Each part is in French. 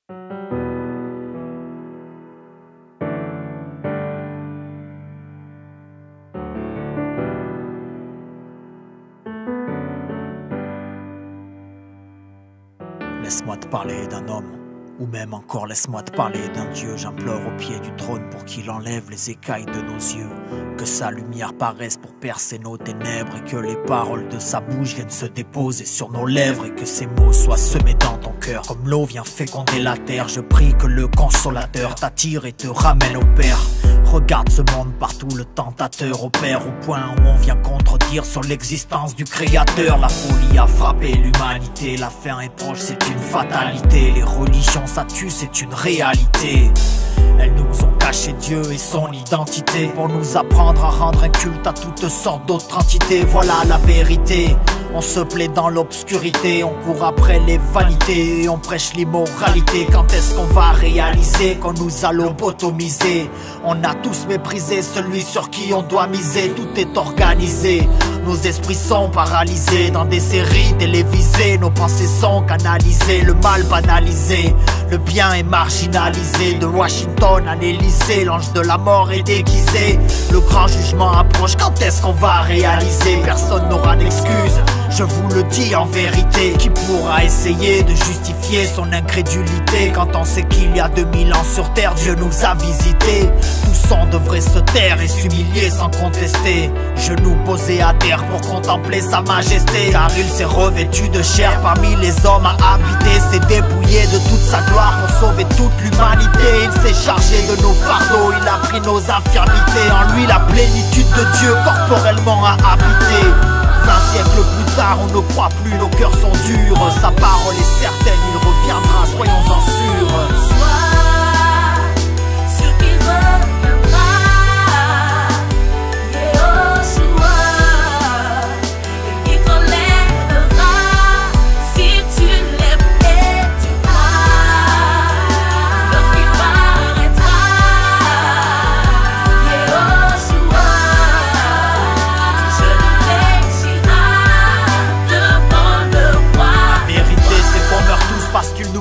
Laisse-moi te parler d'un homme, ou même encore laisse-moi te parler d'un Dieu. J'implore au pied du trône pour qu'il enlève les écailles de nos yeux, que sa lumière paraisse pour percer nos ténèbres, et que les paroles de sa bouche viennent se déposer sur nos lèvres, et que ces mots soient semés dans ton cœur comme l'eau vient féconder la terre. Je prie que le consolateur t'attire et te ramène au Père. Regarde ce monde, partout le tentateur opère, au point où on vient contredire sur l'existence du Créateur. La folie a frappé l'humanité, la fin est proche, c'est une fatalité. Les religions ça tue, c'est une réalité. Elles nous ont caché Dieu et son identité, pour nous apprendre à rendre un culte à toutes sortes d'autres entités. Voilà la vérité, on se plaît dans l'obscurité, on court après les vanités et on prêche l'immoralité. Quand est-ce qu'on va réaliser qu'on nous a lobotomisé? On a tous méprisé celui sur qui on doit miser. Tout est organisé, nos esprits sont paralysés dans des séries télévisées. Nos pensées sont canalisées, le mal banalisé, le bien est marginalisé. De Washington à l'Elysée, l'ange de la mort est déguisé. Le grand jugement approche, quand est-ce qu'on va réaliser? Personne n'aura d'excuses, je vous le dis en vérité. Qui pourra essayer de justifier son incrédulité quand on sait qu'il y a 2000 ans sur terre Dieu nous a visités? Tout son devrait se taire et s'humilier sans contester, genoux posés à terre pour contempler sa majesté. Car il s'est revêtu de chair parmi les hommes à habiter, s'est dépouillé de toute sa gloire pour sauver toute l'humanité. Il s'est chargé de nos fardeaux, il a pris nos infirmités. En lui la plénitude de Dieu corporellement a habité. 20 siècles plus tard on ne croit plus, nos cœurs sont durs. Sa parole est certaine, il reviendra, soyons-en sûrs.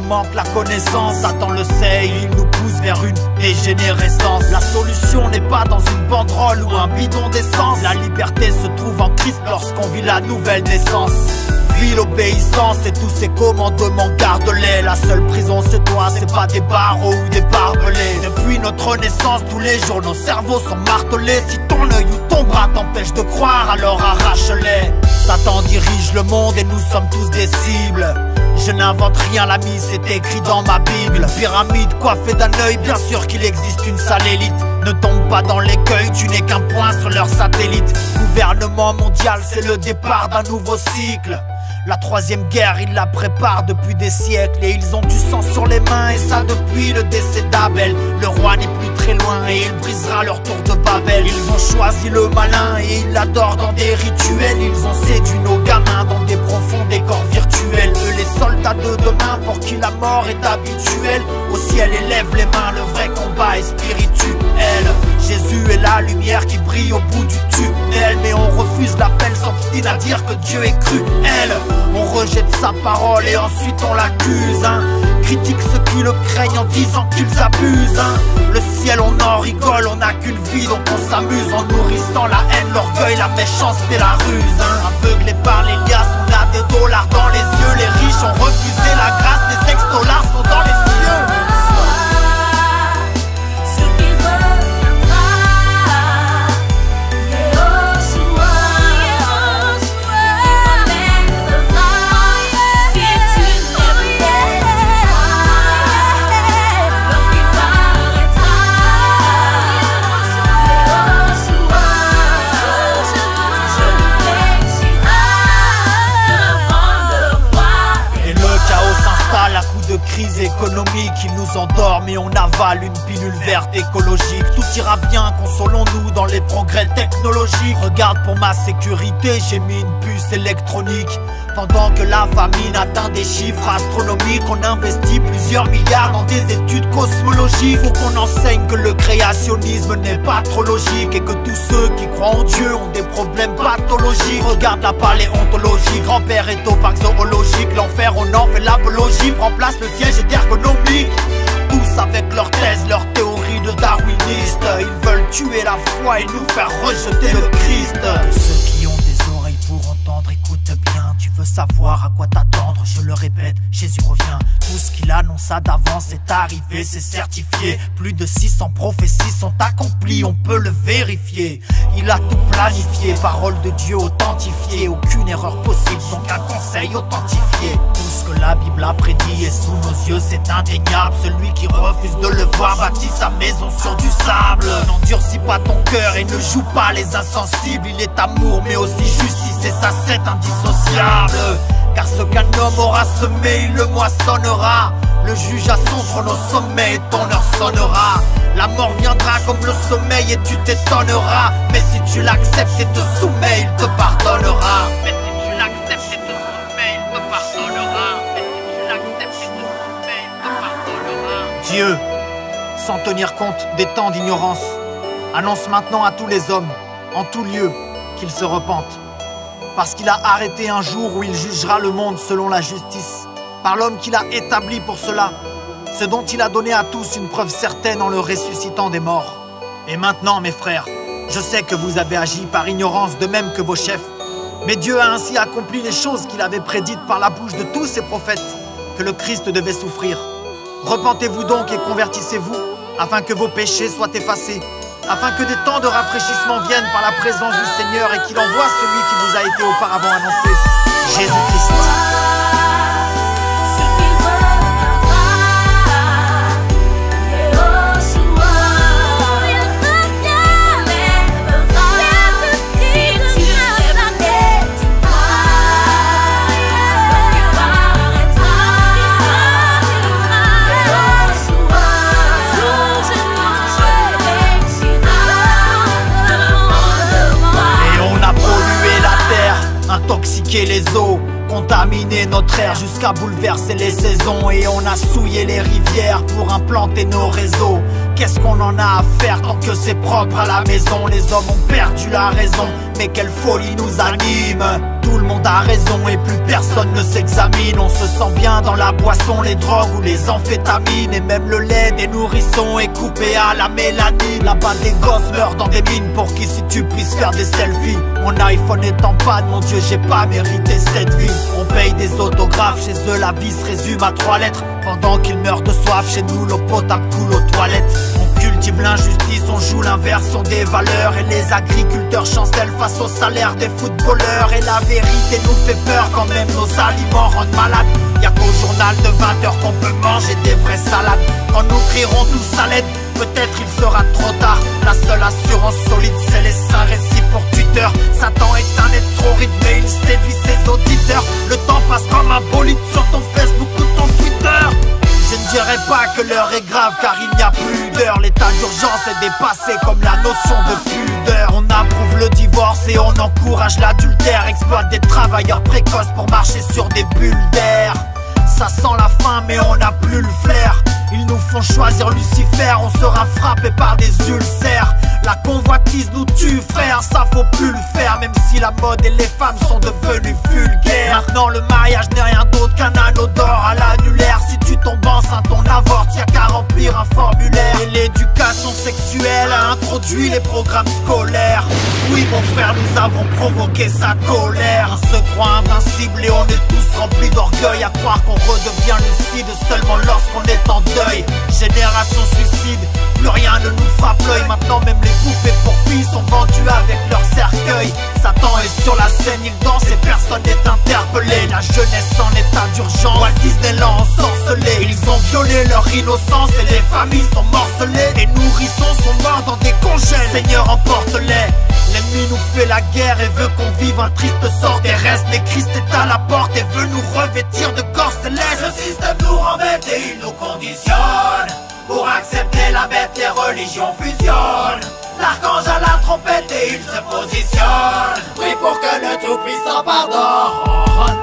Manque la connaissance, Satan le sait, il nous pousse vers une dégénérescence. La solution n'est pas dans une banderole ou un bidon d'essence. La liberté se trouve en Christ lorsqu'on vit la nouvelle naissance. Vie l'obéissance et tous ses commandements, garde-les. La seule prison c'est toi, c'est pas des barreaux ou des barbelés. Depuis notre naissance, tous les jours nos cerveaux sont martelés. Si ton œil ou ton bras t'empêche de croire, alors arrache-les. Satan dirige le monde et nous sommes tous des cibles. Je n'invente rien, l'ami, c'est écrit dans ma Bible. Pyramide coiffée d'un œil, bien sûr qu'il existe une sale élite. Ne tombe pas dans l'écueil, tu n'es qu'un point sur leur satellite. Gouvernement mondial, c'est le départ d'un nouveau cycle. La troisième guerre, ils la préparent depuis des siècles. Et ils ont du sang sur les mains, et ça depuis le décès d'Abel. Le roi n'est plus très loin, et il brisera leur tour de Babel. Ils ont choisi le malin, et ils l'adorent dans des rituels. Ils ont séduit nos gamins dans des profonds décors virtuels. Eux les soldats de demain, pour qui la mort est habituelle. Au ciel élève les mains, le vrai combat est spirituel. Jésus est la lumière qui brille au bout du tunnel. Mais on refuse l'appel, s'obstine à dire que Dieu est cruel. On rejette sa parole et ensuite on l'accuse, hein. Critique ceux qui le craignent en disant qu'ils abusent, hein. Le ciel on en rigole, on n'a qu'une vie donc on s'amuse. En nourrissant la haine, l'orgueil, la méchanceté, la ruse, hein. Aveuglés par les liasses, on a des dollars dans les yeux. Les riches ont refusé la grâce, les ex-dollars sont dans les cieux. Crise économique, ils nous endorment et on avale une pilule verte écologique. Tout ira bien, consolons-nous dans les progrès technologiques. Regarde pour ma sécurité, j'ai mis une puce électronique. Pendant que la famine atteint des chiffres astronomiques, on investit plusieurs milliards dans des études cosmologiques. Faut qu'on enseigne que le créationnisme n'est pas trop logique, et que tous ceux qui croient en Dieu ont des problèmes pathologiques. Regarde la paléontologie, grand-père est au parc zoologique. L'enfer on en fait l'apologie. ogives remplacent le siège ergonomique. Tous avec leurs thèses, leurs théories de darwinistes. Ils veulent tuer la foi et nous faire rejeter le Christ. Ceux qui ont des oreilles pour entendre, écoute bien. Tu veux savoir à quoi t'attendre, je le répète, Jésus revient. Tout ce qu'il annonça d'avance est arrivé, c'est certifié. Plus de 600 prophéties sont accomplies, on peut le vérifier. Il a tout planifié, parole de Dieu authentifiée. Aucune erreur possible, donc un conseil authentifié. Tout ce que la Bible a prédit est sous nos yeux, c'est indéniable. Celui qui refuse de le voir bâtit sa maison sur du sable. N'endurcis pas ton cœur et ne joue pas les insensibles. Il est amour mais aussi justice et ça c'est indissociable. Car ce qu'un homme aura semé, il le moissonnera. Le juge à son trône au sommet et ton heure sonnera. La mort viendra comme le sommeil et tu t'étonneras. Mais si tu l'acceptes et te soumets, il te pardonnera. Mais si tu l'acceptes et te soumets, il te pardonnera. Mais si tu l'acceptes et te soumets, il te pardonnera. Dieu, sans tenir compte des temps d'ignorance, annonce maintenant à tous les hommes, en tout lieu, qu'ils se repentent. Parce qu'il a arrêté un jour où il jugera le monde selon la justice, par l'homme qu'il a établi pour cela, ce dont il a donné à tous une preuve certaine en le ressuscitant des morts. Et maintenant, mes frères, je sais que vous avez agi par ignorance de même que vos chefs, mais Dieu a ainsi accompli les choses qu'il avait prédites par la bouche de tous ses prophètes, que le Christ devait souffrir. Repentez-vous donc et convertissez-vous, afin que vos péchés soient effacés, afin que des temps de rafraîchissement viennent par la présence du Seigneur et qu'il envoie celui qui vous a été auparavant annoncé, Jésus-Christ. Intoxiquer les eaux, contaminer notre air jusqu'à bouleverser les saisons. Et on a souillé les rivières pour implanter nos réseaux. Qu'est-ce qu'on en a à faire tant que c'est propre à la maison? Les hommes ont perdu la raison, mais quelle folie nous anime. Tout le monde a raison et plus personne ne s'examine. On se sent bien dans la boisson, les drogues ou les amphétamines. Et même le lait des nourrissons est coupé à la mélanine. Là-bas des gosses meurent dans des mines pour qu'ici tu puisses faire des selfies. Mon iPhone est en panne, mon Dieu j'ai pas mérité cette vie. On paye des autographes, chez eux la vie se résume à 3 lettres. Pendant qu'ils meurent de soif, chez nous l'eau potable coule aux toilettes. On cultive l'injustice, on joue l'inversion des valeurs. Et les agriculteurs chancellent face au salaire des footballeurs. Et la vérité nous fait peur quand même nos aliments rendent malades. Y'a qu'au journal de 20h qu'on peut manger des vraies salades. Quand nous crierons tous à l'aide, peut-être il sera trop tard. La seule assurance solide c'est les saints récits pour Twitter. Satan est un être trop rythmé, il séduit ses auditeurs. Le temps passe comme un bolide sur ton Facebook ou ton Twitter. Je ne dirais pas que l'heure est grave car il n'y a plus d'heure. L'état d'urgence est dépassé comme la notion de pudeur. On approuve le divorce et on encourage l'adultère. Exploite des travailleurs précoces pour marcher sur des bulles d'air. Ça sent la faim mais on n'a plus le flair. Ils nous font choisir Lucifer, on sera frappé par des ulcères. La convoitise nous tue frère, ça faut plus le faire. Même si la mode et les femmes sont devenues vulgaires. Maintenant le mariage n'est rien d'autre qu'un anneau d'or à l'annulaire. Si tu tombes enceinte on avorte, y'a qu'à remplir un formulaire. Et l'éducation sexuelle a introduit les programmes scolaires. Oui mon frère, nous avons provoqué sa colère. On se croit invincible et on est tous remplis d'orgueil. À croire qu'on redevient lucide seulement lorsqu'on est en deuil. Génération suicide, plus rien ne nous frappe l'œil. Maintenant même les poupées pour filles sont vendues avec leur cercueil. Satan est sur la scène, il danse et personne n'est interpellé. La jeunesse en état d'urgence, Walt Disneyland ensorcelé. Ils ont violé leur innocence et les familles sont morcelées. Les nourrissons sont morts dans des congèles, Seigneur emporte-les. L'ennemi nous fait la guerre et veut qu'on vive un triste sort terrestre. Mais Christ est à la porte et veut nous revêtir de corps célestes. Le système nous rembête et il nous conditionne. Pour accepter la bête, les religions fusionnent. L'archange à la trompette et il se positionne. Prie pour que le Tout-Puissant pardonne.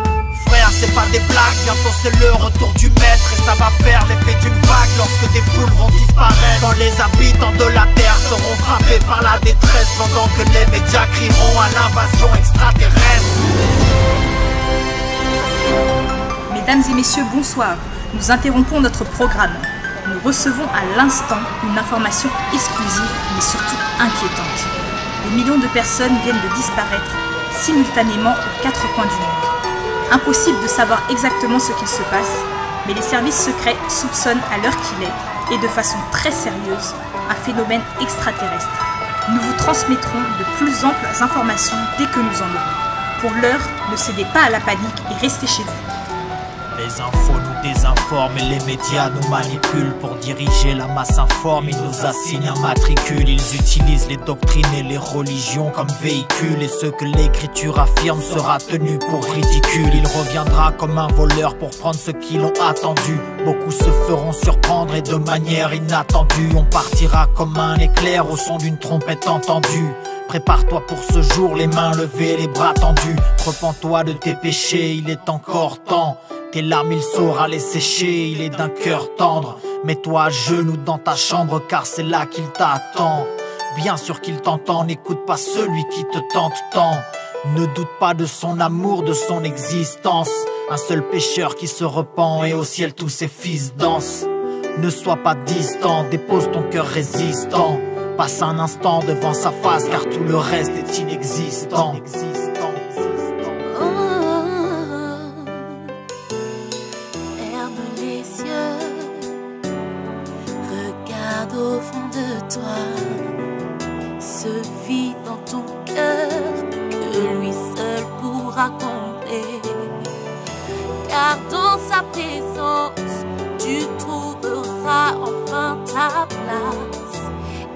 Frère, c'est pas des blagues, bientôt c'est le retour du maître. Et ça va faire l'effet d'une vague lorsque des foules vont disparaître. Quand les habitants de la terre seront frappés par la détresse. Pendant que les médias crieront à l'invasion extraterrestre. Mesdames et messieurs, bonsoir. Nous interrompons notre programme. Nous recevons à l'instant une information exclusive, mais surtout inquiétante. Des millions de personnes viennent de disparaître simultanément aux 4 coins du monde. Impossible de savoir exactement ce qu'il se passe, mais les services secrets soupçonnent à l'heure qu'il est, et de façon très sérieuse, un phénomène extraterrestre. Nous vous transmettrons de plus amples informations dès que nous en aurons. Pour l'heure, ne cédez pas à la panique et restez chez vous. Les infos nous désinforment et les médias nous manipulent. Pour diriger la masse informe, ils nous assignent un matricule. Ils utilisent les doctrines et les religions comme véhicules. Et ce que l'écriture affirme sera tenu pour ridicule. Il reviendra comme un voleur pour prendre ceux qui l'ont attendu. Beaucoup se feront surprendre et de manière inattendue. On partira comme un éclair au son d'une trompette entendue. Prépare-toi pour ce jour, les mains levées, les bras tendus. Repens-toi de tes péchés, il est encore temps. Tes larmes il saura les sécher, il est d'un cœur tendre. Mets-toi à genoux dans ta chambre car c'est là qu'il t'attend. Bien sûr qu'il t'entend, n'écoute pas celui qui te tente tant. Ne doute pas de son amour, de son existence. Un seul pécheur qui se repent et au ciel tous ses fils dansent. Ne sois pas distant, dépose ton cœur résistant. Passe un instant devant sa face car tout le reste est inexistant. Au fond de toi, se vit dans ton cœur que lui seul pourra combler. Car dans sa présence, tu trouveras enfin ta place.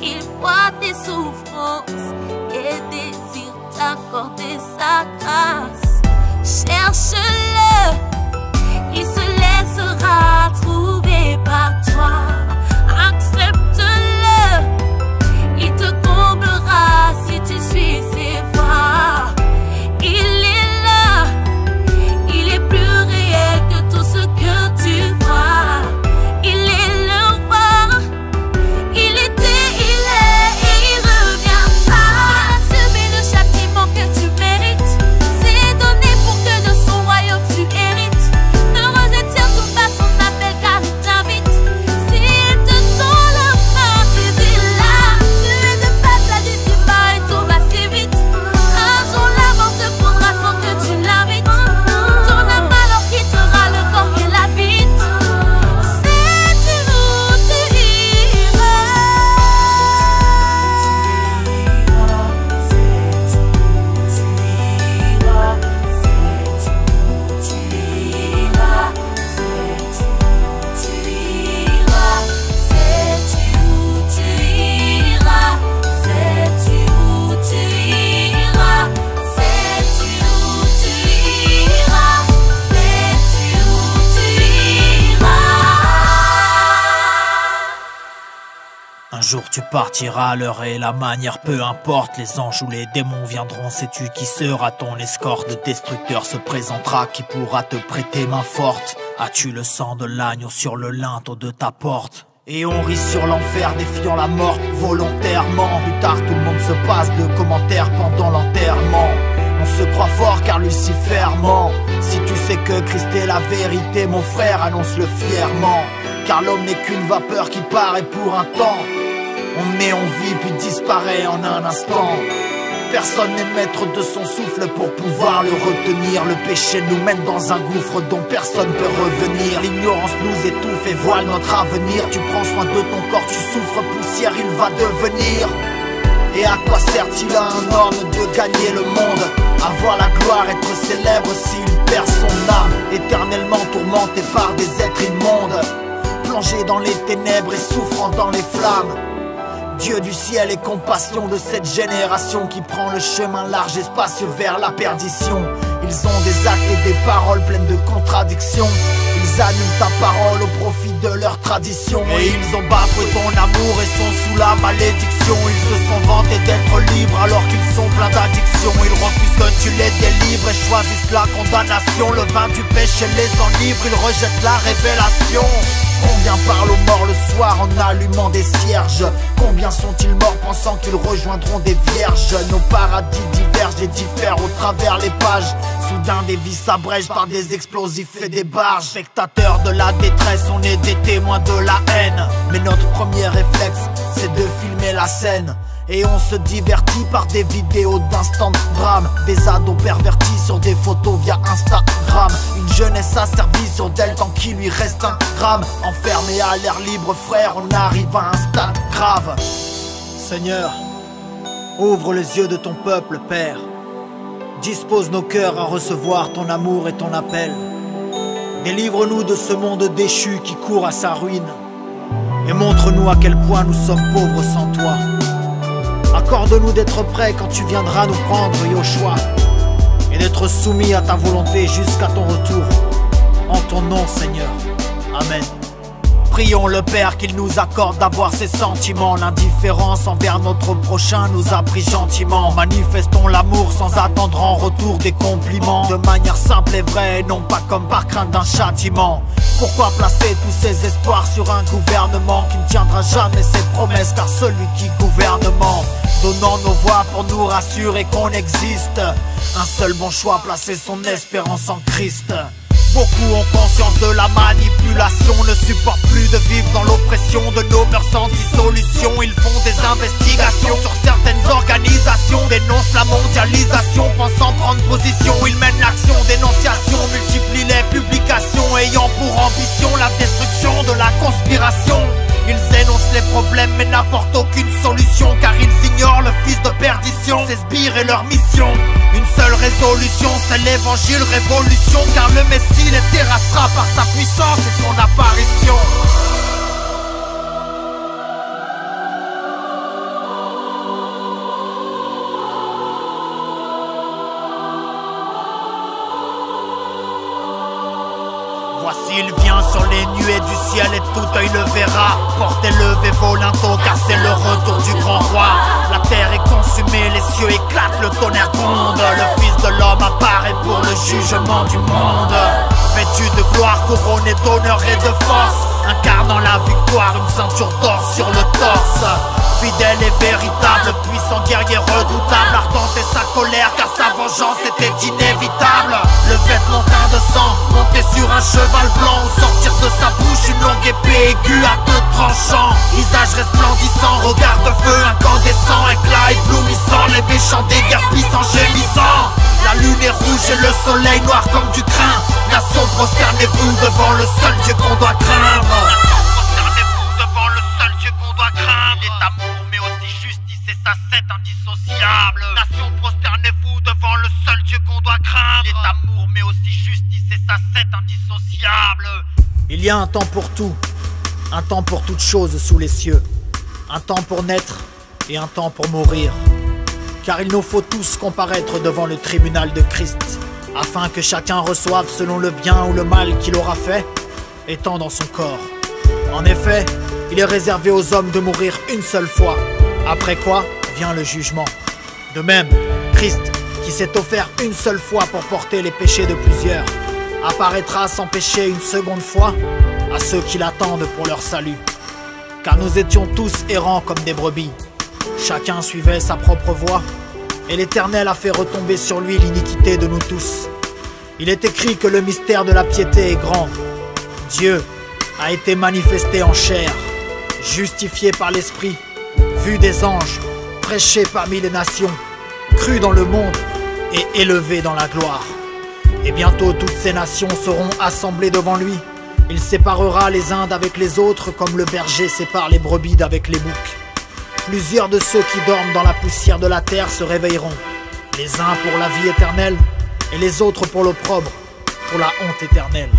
Il voit tes souffrances et désire t'accorder sa grâce. Cherche-le, il se laissera trouver par toi. Il te comblera si tu suis ses voies. Il est là, il est plus réel que tout ce que tu vois. Il est le roi, il était, il est et il reviendra. Subis le châtiment que tu mérites, c'est donné pour que de son royaume tu hérites. Ne rejette surtout pas son appel car il t'invite. S'il te tend la main, saisis-la. Un jour tu partiras, l'heure et la manière, peu importe. Les anges ou les démons viendront, sais-tu qui sera ton escorte? Le destructeur se présentera, qui pourra te prêter main forte? As-tu le sang de l'agneau sur le linteau de ta porte? Et on rit sur l'enfer, défiant la mort volontairement. Plus tard tout le monde se passe de commentaires pendant l'enterrement. On se croit fort car Lucifer ment. Si tu sais que Christ est la vérité, mon frère, annonce-le fièrement. Car l'homme n'est qu'une vapeur qui paraît pour un temps. On naît, on vit, puis disparaît en un instant. Personne n'est maître de son souffle pour pouvoir le retenir. Le péché nous mène dans un gouffre dont personne peut revenir. L'ignorance nous étouffe et voile notre avenir. Tu prends soin de ton corps, tu souffres, poussière il va devenir. Et à quoi sert-il à un homme de gagner le monde? Avoir la gloire, être célèbre s'il perd son âme. Éternellement tourmenté par des êtres immondes, plongé dans les ténèbres et souffrant dans les flammes. Dieu du ciel et compassion de cette génération qui prend le chemin large et spacieux vers la perdition. Ils ont des actes et des paroles pleines de contradictions. Ils annulent ta parole au profit de leur tradition. Et ils ont bafoué ton amour et sont sous la malédiction. Ils se sont vantés d'être libres alors qu'ils sont pleins d'addiction. Ils refusent que tu les délivres et choisissent la condamnation. Le vin du péché les enivre, ils rejettent la révélation. Combien parlent aux morts le soir en allumant des cierges? Combien sont-ils morts pensant qu'ils rejoindront des vierges? Nos paradis divergent et diffèrent au travers les pages. Soudain des vies s'abrègent par des explosifs et des barges. Spectateurs de la détresse, on est des témoins de la haine. Mais notre premier réflexe, c'est de filmer la scène. Et on se divertit par des vidéos d'instant drame. Des ados pervertis sur des photos via Instagram. Une jeunesse asservie sur d'elle tant qu'il lui reste un gramme. Enfermé à l'air libre frère, on arrive à un stade grave. Seigneur, ouvre les yeux de ton peuple, Père. Dispose nos cœurs à recevoir ton amour et ton appel. Délivre-nous de ce monde déchu qui court à sa ruine. Et montre-nous à quel point nous sommes pauvres sans toi. Accorde-nous d'être prêts quand tu viendras nous prendre, Yoshua, et d'être soumis à ta volonté jusqu'à ton retour. En ton nom, Seigneur. Amen. Prions le Père qu'il nous accorde d'avoir ses sentiments. L'indifférence envers notre prochain nous a pris gentiment. Manifestons l'amour sans attendre en retour des compliments. De manière simple et vraie, et non pas comme par crainte d'un châtiment. Pourquoi placer tous ces espoirs sur un gouvernement qui ne tiendra jamais ses promesses? Car celui qui gouvernement, donnant nos voix pour nous rassurer qu'on existe. Un seul bon choix, placer son espérance en Christ. Beaucoup ont conscience de la manipulation, ne supportent plus de vivre dans l'oppression de nos mœurs sans dissolution. Ils font des investigations sur certaines organisations, dénoncent la mondialisation, pensant prendre position. Ils mènent l'action, dénonciation, multiplient les publications, ayant pour ambition la destruction de la conspiration. Ils énoncent les problèmes mais n'apportent aucune solution, car ils ignorent le fils de perdition, ses sbires et leur mission. Une seule résolution, c'est l'évangile révolution, car le Messie les terrassera par sa puissance et son apparition. Voici il vient sur les nuées du ciel et tout œil le verra. Portez levé vos linteaux car c'est le retour du grand roi. La terre est consumée, les cieux éclatent, le tonnerre gronde. Le fils de l'homme apparaît pour le jugement du monde. Vêtu de gloire, couronné d'honneur et de force, incarnant la victoire, une ceinture d'or sur le torse. Fidèle et véritable, puissant guerrier redoutable, ardent et sa colère car sa vengeance était inévitable. Le vêtement teint de sang, monté sur un cheval blanc, ou sortir de sa bouche une longue épée aiguë à deux tranchants. Visage resplendissant, regard de feu incandescent, éclat éblouissant, les méchants déguerpissent en gémissant. La lune est rouge et le soleil noir comme du crin. Nation, prosternez-vous devant le seul Dieu qu'on doit craindre. Il est amour mais aussi justice et sa cête indissociable. Nation, prosternez-vous devant le seul Dieu qu'on doit craindre. Il est amour mais aussi justice et sa cête indissociable. Il y a un temps pour tout, un temps pour toute chose sous les cieux, un temps pour naître et un temps pour mourir. Car il nous faut tous comparaître devant le tribunal de Christ, afin que chacun reçoive selon le bien ou le mal qu'il aura fait, étant dans son corps. En effet, il est réservé aux hommes de mourir une seule fois, après quoi vient le jugement. De même, Christ, qui s'est offert une seule fois pour porter les péchés de plusieurs, apparaîtra sans péché une seconde fois à ceux qui l'attendent pour leur salut. Car nous étions tous errants comme des brebis, chacun suivait sa propre voie, et l'Éternel a fait retomber sur lui l'iniquité de nous tous. Il est écrit que le mystère de la piété est grand. Dieu a été manifesté en chair, justifié par l'Esprit, vu des anges, prêché parmi les nations, cru dans le monde et élevé dans la gloire. Et bientôt toutes ces nations seront assemblées devant lui. Il séparera les uns d'avec les autres comme le berger sépare les brebis d'avec les boucs. Plusieurs de ceux qui dorment dans la poussière de la terre se réveilleront, les uns pour la vie éternelle et les autres pour l'opprobre, pour la honte éternelle.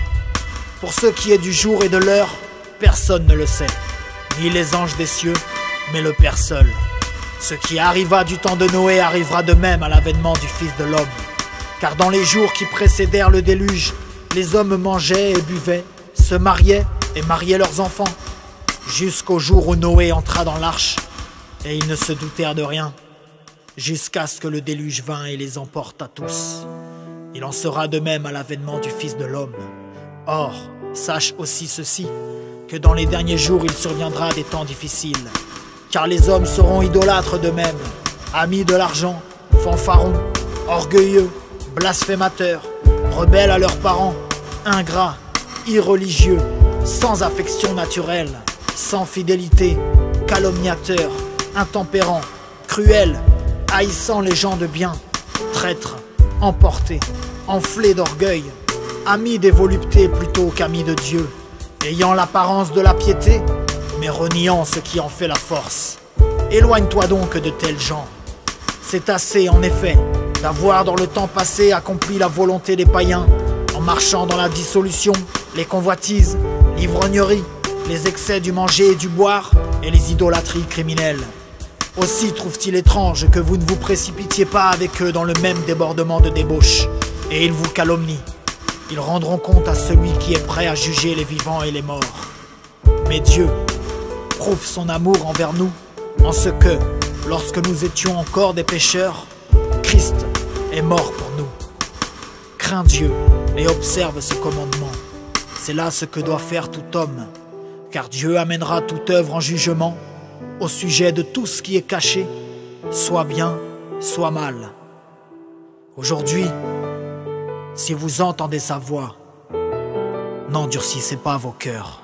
Pour ce qui est du jour et de l'heure, personne ne le sait, ni les anges des cieux, mais le Père seul. Ce qui arriva du temps de Noé arrivera de même à l'avènement du Fils de l'homme. Car dans les jours qui précédèrent le déluge, les hommes mangeaient et buvaient, se mariaient et mariaient leurs enfants, jusqu'au jour où Noé entra dans l'arche, et ils ne se doutèrent de rien, jusqu'à ce que le déluge vînt et les emporte à tous. Il en sera de même à l'avènement du Fils de l'homme. Or, sache aussi ceci, que dans les derniers jours il surviendra des temps difficiles. Car les hommes seront idolâtres d'eux-mêmes, amis de l'argent, fanfarons, orgueilleux, blasphémateurs, rebelles à leurs parents, ingrats, irreligieux, sans affection naturelle, sans fidélité, calomniateurs, intempérants, cruels, haïssant les gens de bien, traîtres, emportés, enflés d'orgueil, amis des voluptés plutôt qu'amis de Dieu, ayant l'apparence de la piété, mais reniant ce qui en fait la force. Éloigne-toi donc de tels gens. C'est assez, en effet, d'avoir dans le temps passé accompli la volonté des païens, en marchant dans la dissolution, les convoitises, l'ivrognerie, les excès du manger et du boire, et les idolâtries criminelles. Aussi trouve-t-il étrange que vous ne vous précipitiez pas avec eux dans le même débordement de débauche, et ils vous calomnient. Ils rendront compte à celui qui est prêt à juger les vivants et les morts. Mais Dieu prouve son amour envers nous, en ce que, lorsque nous étions encore des pécheurs, Christ est mort pour nous. Crains Dieu et observe ce commandement. C'est là ce que doit faire tout homme, car Dieu amènera toute œuvre en jugement au sujet de tout ce qui est caché, soit bien, soit mal. Aujourd'hui, si vous entendez sa voix, n'endurcissez pas vos cœurs.